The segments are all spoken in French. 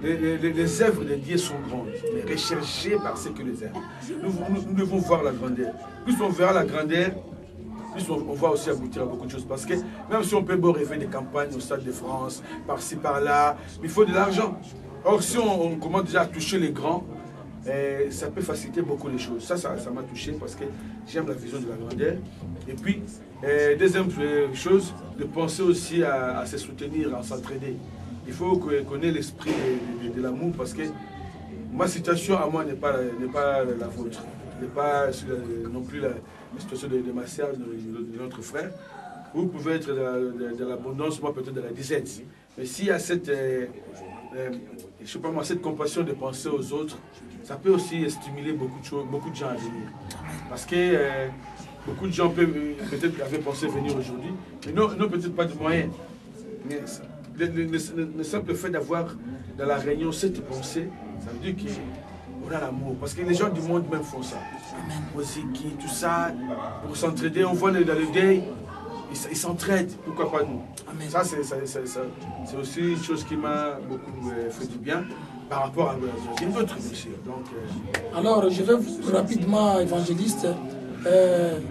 les œuvres de Dieu sont grandes, mais recherchées par ceux qui les aiment. Nous devons voir la grandeur. Plus on verra la grandeur, plus on va aussi aboutir à beaucoup de choses. Parce que même si on peut beau rêver des campagnes au Stade de France, par-ci, par-là, il faut de l'argent. Or, si on commence déjà à toucher les grands, ça peut faciliter beaucoup les choses. Ça m'a touché parce que j'aime la vision de la grandeur. Et puis, deuxième chose, de penser aussi à se soutenir, à s'entraider. Il faut qu'on ait l'esprit de l'amour parce que ma situation à moi n'est pas la vôtre. N'est pas non plus la situation de ma sœur, de notre frère. Vous pouvez être de l'abondance, moi peut-être de la disette. Mais s'il y a cette, je sais pas moi, cette compassion de penser aux autres, ça peut aussi stimuler beaucoup de gens à venir. Parce que beaucoup de gens peut-être avaient pensé venir aujourd'hui, mais n'ont peut-être pas de moyens. Mais le simple fait d'avoir dans la réunion cette pensée, ça veut dire qu'on a l'amour. Parce que les gens du monde même font ça. Moziki, tout ça, pour s'entraider, on voit dans le deuil, ils s'entraident, pourquoi pas nous? Amen. Ça, c'est aussi une chose qui m'a beaucoup fait du bien par rapport à une autre mission. Alors, je vais vous rapidement, évangéliste,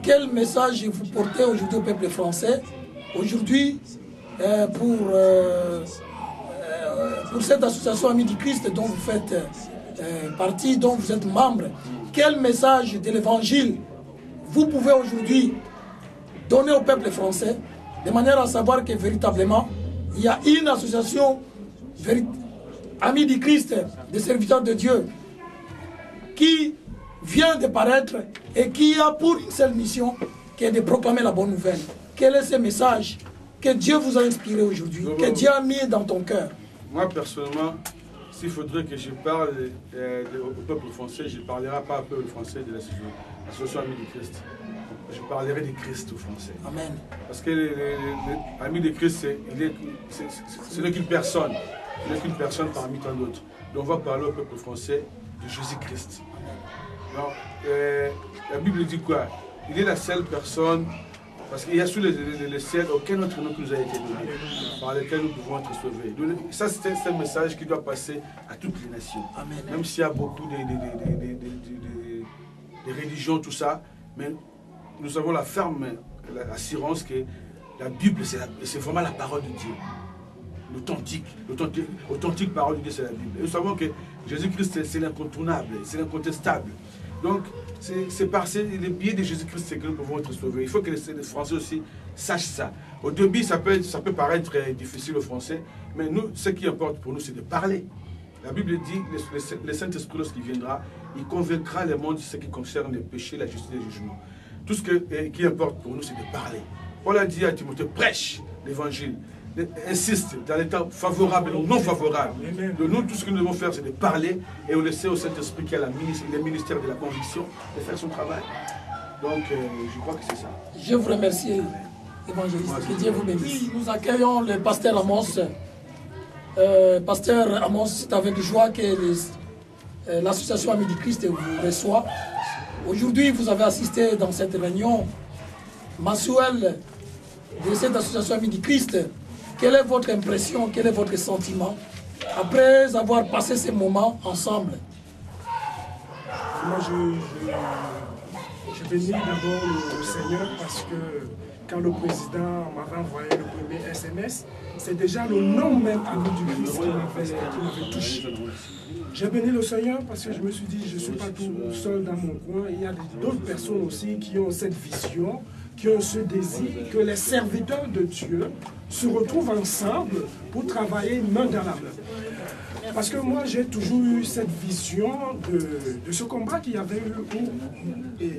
quel message vous portez aujourd'hui au peuple français, aujourd'hui, pour cette association Amis du Christ dont vous faites partie, dont vous êtes membre, quel message de l'évangile vous pouvez aujourd'hui donner au peuple français, de manière à savoir que véritablement, il y a une association Amis du Christ, des serviteurs de Dieu, qui vient de paraître et qui a pour une seule mission, qui est de proclamer la bonne nouvelle. Quel est ce message que Dieu vous a inspiré aujourd'hui, que Dieu a mis dans ton cœur? Moi, personnellement, s'il faudrait que je parle au peuple français, je ne parlerai pas au peuple français de l'association Amis du Christ. Je parlerai de Christ aux Français. Amen. Parce que l'ami de Christ, ce n'est qu'une personne. Ce n'est qu'une personne parmi tant d'autres. Donc on va parler au peuple français de Jésus-Christ. La Bible dit quoi? Il est la seule personne, parce qu'il y a sous le ciel aucun autre nom qui nous a été donné, par lequel nous pouvons être sauvés. Donc, ça, c'est un message qui doit passer à toutes les nations. Amen. Même s'il y a beaucoup de religions, tout ça, mais nous avons la ferme assurance que la Bible, c'est vraiment la parole de Dieu. L'authentique parole de Dieu, c'est la Bible. Et nous savons que Jésus-Christ, c'est l'incontournable, c'est l'incontestable. Donc, c'est par le biais de Jésus-Christ que nous pouvons être sauvés. Il faut que les Français aussi sachent ça. Au début, ça peut paraître difficile aux Français, mais nous, ce qui importe pour nous, c'est de parler. La Bible dit, le Saint-Esprit, lorsqu'il viendra, il convaincra le monde de ce qui concerne les péchés, la justice et le jugement. Tout ce qui importe pour nous, c'est de parler. Paul a dit à Timothée, prêche l'évangile. Insiste dans les temps favorables et non favorables. Donc nous, tout ce que nous devons faire, c'est de parler et on laisser au Saint-Esprit qui a le ministère de la conviction de faire son travail. Donc, je crois que c'est ça. Je vous remercie, évangéliste. Que Dieu vous bénisse. Nous accueillons le pasteur Amos. Pasteur Amos, c'est avec joie que l'association Amis du Christ vous reçoit. Aujourd'hui, vous avez assisté dans cette réunion mensuelle de cette association Amis du Christ. Quelle est votre impression, quel est votre sentiment après avoir passé ces moments ensemble? Moi, je bénis d'abord le Seigneur parce que quand le président m'avait envoyé le premier SMS, c'est déjà le nom même Amis du Christ qui m'avait touché. J'ai béni le Seigneur parce que je me suis dit, je ne suis pas tout seul dans mon coin. Il y a d'autres personnes aussi qui ont cette vision, qui ont ce désir que les serviteurs de Dieu se retrouvent ensemble pour travailler main dans la main. Parce que moi, j'ai toujours eu cette vision de ce combat qu'il y avait eu où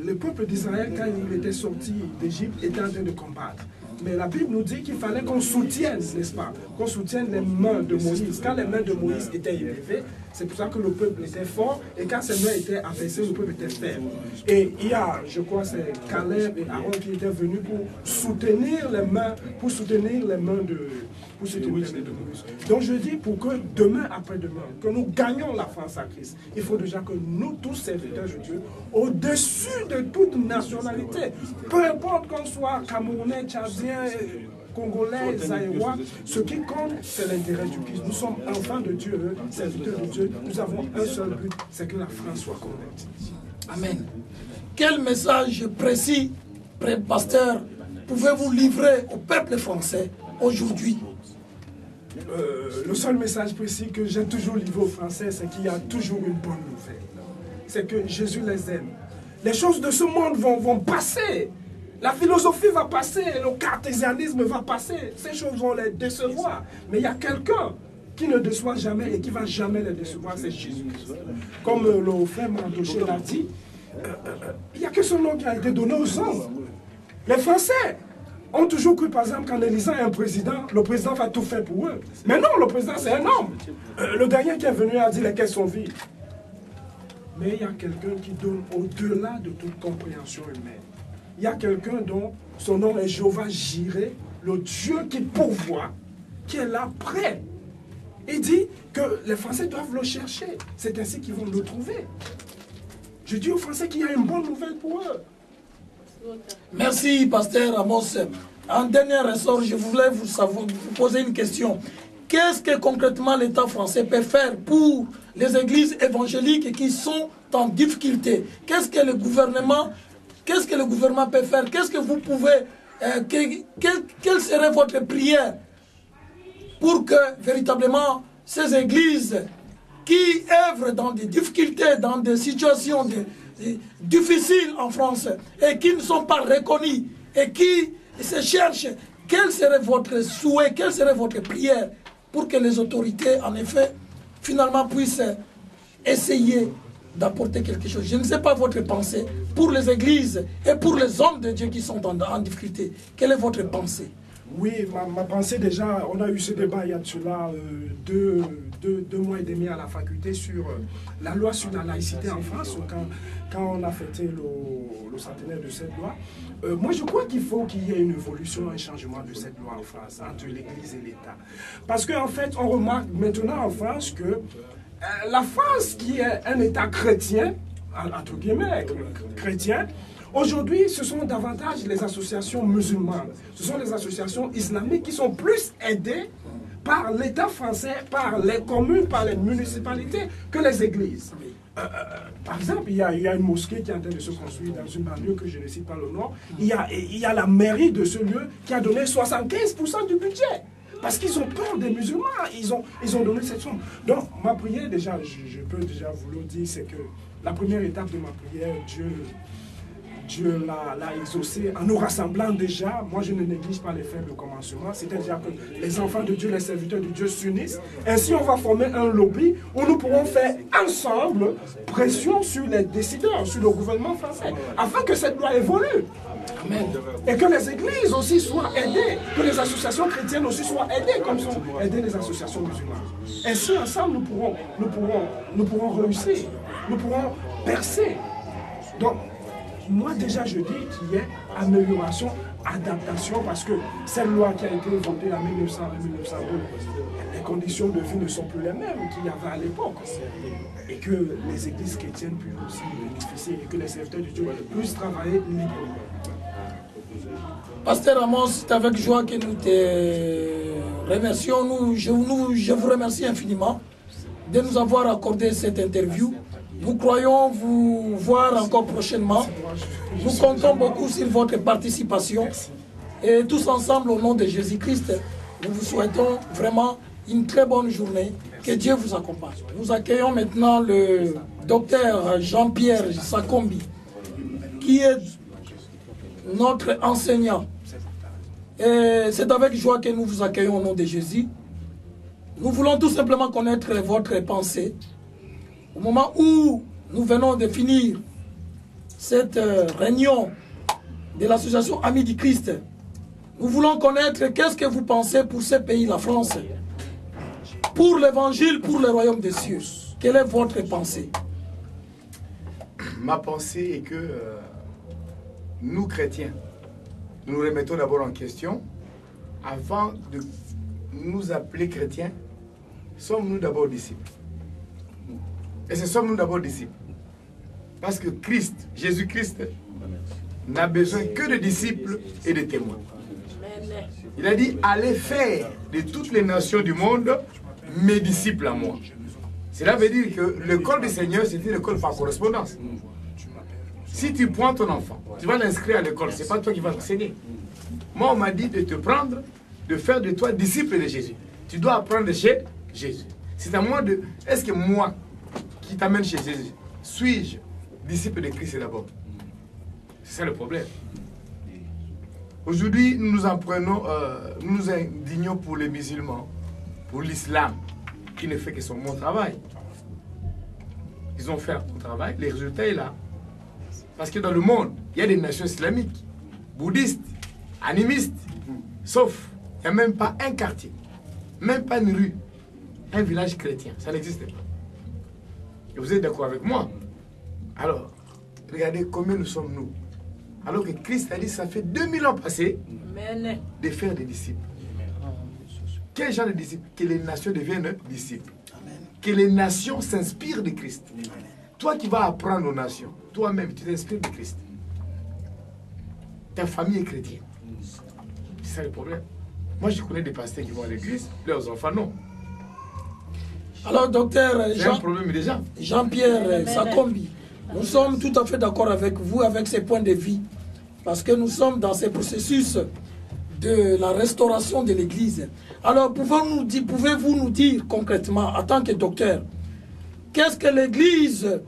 le peuple d'Israël, quand il était sorti d'Égypte, était en train de combattre. Mais la Bible nous dit qu'il fallait qu'on soutienne, n'est-ce pas? Qu'on soutienne les mains de Moïse. Quand les mains de Moïse étaient élevées, c'est pour ça que le peuple était fort. Et quand ses mains étaient abaissées, le peuple était faible. Et il y a, je crois, c'est Caleb et Aaron qui étaient venus pour soutenir les mains, de Moïse. Donc je dis pour que demain après-demain, que nous gagnions la France à Christ, il faut déjà que nous tous serviteurs de Dieu, au-dessus de toute nationalité, peu importe qu'on soit Camerounais, Tchadien, Congolais, Zaïrois, ce qui compte, c'est l'intérêt du Christ. Nous sommes enfants de Dieu, serviteurs de Dieu. Nous avons un seul but, c'est que la France soit convertie. Amen. Quel message précis, pasteur, pouvez-vous livrer au peuple français aujourd'hui? Le seul message précis que j'ai toujours livré aux Français, c'est qu'il y a toujours une bonne nouvelle. C'est que Jésus les aime. Les choses de ce monde vont passer. La philosophie va passer, le cartésianisme va passer. Ces choses vont les décevoir. Mais il y a quelqu'un qui ne déçoit jamais et qui ne va jamais les décevoir, c'est Jésus-Christ. Comme le frère Mandoché l'a dit, il n'y a que son nom qui a été donné aux hommes. Les Français ont toujours cru, par exemple, qu'en élisant un président, le président va tout faire pour eux. Mais non, le président, c'est un homme. Le dernier qui est venu a dit les caisses sont vides. Mais il y a quelqu'un qui donne au-delà de toute compréhension humaine. Il y a quelqu'un dont son nom est Jéhovah Jireh, le Dieu qui pourvoit, qui est là prêt. Il dit que les Français doivent le chercher. C'est ainsi qu'ils vont le trouver. Je dis aux Français qu'il y a une bonne nouvelle pour eux. Merci, pasteur Amos. En dernier ressort, je voulais vous poser une question. Qu'est-ce que concrètement l'État français peut faire pour les églises évangéliques qui sont en difficulté? Qu'est-ce que le gouvernement peut faire? Qu'est-ce que vous pouvez... quelle serait votre prière pour que véritablement ces églises qui œuvrent dans des difficultés, dans des situations difficiles en France et qui ne sont pas reconnues et qui se cherchent, quel serait votre souhait, quelle serait votre prière pour que les autorités, en effet, finalement puissent essayer d'apporter quelque chose? Je ne sais pas votre pensée pour les églises et pour les hommes de Dieu qui sont en difficulté. Quelle est votre pensée? Oui, ma pensée déjà, on a eu ce débat il y a de cela 2 mois et demi à la faculté sur la loi sur la laïcité en France, quand on a fêté le centenaire de cette loi. Moi, je crois qu'il faut qu'il y ait une évolution, un changement de cette loi en France, entre l'Église et l'État. Parce qu'en fait, on remarque maintenant en France que la France, qui est un État chrétien, entre guillemets, chrétien, aujourd'hui, ce sont davantage les associations musulmanes, ce sont les associations islamiques qui sont plus aidées par l'État français, par les communes, par les municipalités, que les églises. Par exemple, il y a une mosquée qui est en train de se construire dans une banlieue que je ne cite pas le nom. Il y a la mairie de ce lieu qui a donné 75% du budget. Parce qu'ils ont peur des musulmans, ils ont donné cette somme. Donc, ma prière, déjà, je peux déjà vous le dire, c'est que la première étape de ma prière, Dieu l'a exaucé en nous rassemblant déjà. Moi, je ne néglige pas les faibles commencements. C'est-à-dire que les enfants de Dieu, les serviteurs de Dieu s'unissent. Ainsi, on va former un lobby où nous pourrons faire ensemble pression sur les décideurs, sur le gouvernement français, afin que cette loi évolue. Amen. Et que les églises aussi soient aidées, que les associations chrétiennes aussi soient aidées, comme sont aidées les associations musulmanes. Ainsi, ensemble, nous pourrons réussir, nous pourrons percer. Donc, moi déjà je dis qu'il y ait amélioration, adaptation, parce que cette loi qui a été votée en 1902, les conditions de vie ne sont plus les mêmes qu'il y avait à l'époque. Et que les églises chrétiennes puissent aussi bénéficier et que les serviteurs de Dieu puissent travailler librement. Pasteur Amos, c'est avec joie que nous te remercions. Je vous remercie infiniment de nous avoir accordé cette interview. Nous croyons vous voir encore prochainement. Nous comptons beaucoup sur votre participation. Et tous ensemble, au nom de Jésus-Christ, nous vous souhaitons vraiment une très bonne journée. Que Dieu vous accompagne. Nous accueillons maintenant le docteur Jean-Pierre Sakombi, qui est notre enseignant. Et c'est avec joie que nous vous accueillons au nom de Jésus. Nous voulons tout simplement connaître votre pensée. Au moment où nous venons de finir cette réunion de l'association Amis du Christ, nous voulons connaître qu'est-ce que vous pensez pour ce pays, la France, pour l'évangile, pour le royaume des cieux. Quelle est votre pensée? Ma pensée est que nous, chrétiens, nous nous remettons d'abord en question. Avant de nous appeler chrétiens, sommes-nous d'abord disciples? Et ce sommes-nous d'abord disciples? Parce que Christ, Jésus-Christ, n'a besoin que de disciples et de témoins. Il a dit, allez faire de toutes les nations du monde mes disciples à moi. Cela veut dire que l'école du Seigneur, c'est une école par correspondance. Si tu prends ton enfant, tu vas l'inscrire à l'école, ce n'est pas toi qui vas l'enseigner. Moi, on m'a dit de te prendre, de faire de toi disciple de Jésus. Tu dois apprendre de chez Jésus. C'est à moi de... Est-ce que moi, qui t'amène chez Jésus, suis-je disciple de Christ d'abord? C'est ça le problème. Aujourd'hui, nous nous en prenons, nous nous indignons pour les musulmans, pour l'islam, qui ne fait que son bon travail. Ils ont fait un bon travail, le résultat est là. Parce que dans le monde, il y a des nations islamiques, bouddhistes, animistes, sauf, il n'y a même pas un quartier, même pas une rue, un village chrétien, ça n'existe pas. Et vous êtes d'accord avec moi? Alors, regardez combien nous sommes nous. Alors que Christ a dit, ça fait 2000 ans passés de faire des disciples. Quel genre de disciples? Que les nations deviennent disciples. Que les nations s'inspirent de Christ. Toi qui vas apprendre aux nations, toi-même, tu t'inspires de Christ. Ta famille est chrétienne. C'est ça le problème. Moi, je connais des pasteurs qui vont à l'église, leurs enfants non. Alors, docteur Jean-Pierre Sakombi, nous sommes tout à fait d'accord avec vous, avec ces points de vue, parce que nous sommes dans ces processus de la restauration de l'Église. Alors, pouvez-vous nous dire concrètement, en tant que docteur, qu'est-ce que l'Église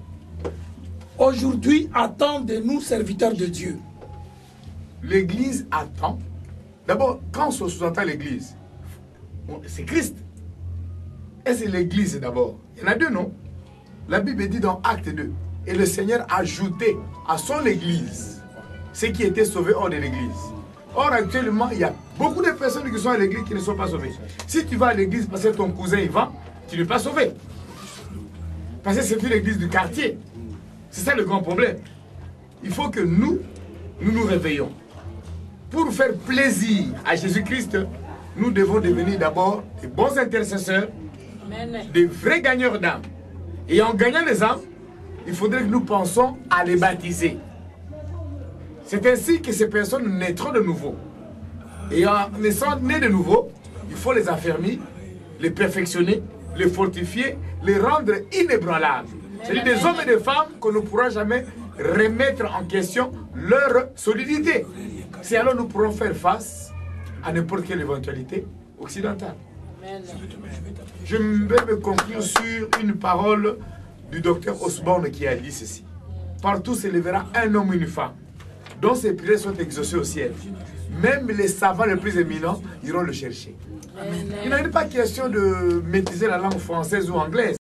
aujourd'hui attend de nous, serviteurs de Dieu? L'Église attend. D'abord, quand on sous-entend l'Église, c'est Christ. Et c'est l'Église d'abord. Il y en a deux, non? La Bible dit dans Acte 2, et le Seigneur a ajouté à son Église ceux qui étaient sauvés hors de l'Église. Or, actuellement, il y a beaucoup de personnes qui sont à l'église qui ne sont pas sauvées. Si tu vas à l'église parce que ton cousin y va, tu n'es pas sauvé. Parce que c'est une église du quartier. C'est ça le grand problème. Il faut que nous nous réveillons. Pour faire plaisir à Jésus-Christ, nous devons devenir d'abord des bons intercesseurs, des vrais gagneurs d'âmes. Et en gagnant les âmes, il faudrait que nous pensions à les baptiser. C'est ainsi que ces personnes naîtront de nouveau. Et en naissant nés de nouveau, il faut les affermir, les perfectionner, les fortifier, les rendre inébranlables. C'est-à-dire des hommes et des femmes qu'on ne pourra jamais remettre en question leur solidité. C'est alors nous pourrons faire face à n'importe quelle éventualité occidentale. Je vais me conclure sur une parole du docteur Osborne qui a dit ceci. Partout s'élèvera un homme ou une femme dont ses prières sont exaucées au ciel. Même les savants les plus éminents iront le chercher. Il n'est pas question de maîtriser la langue française ou anglaise.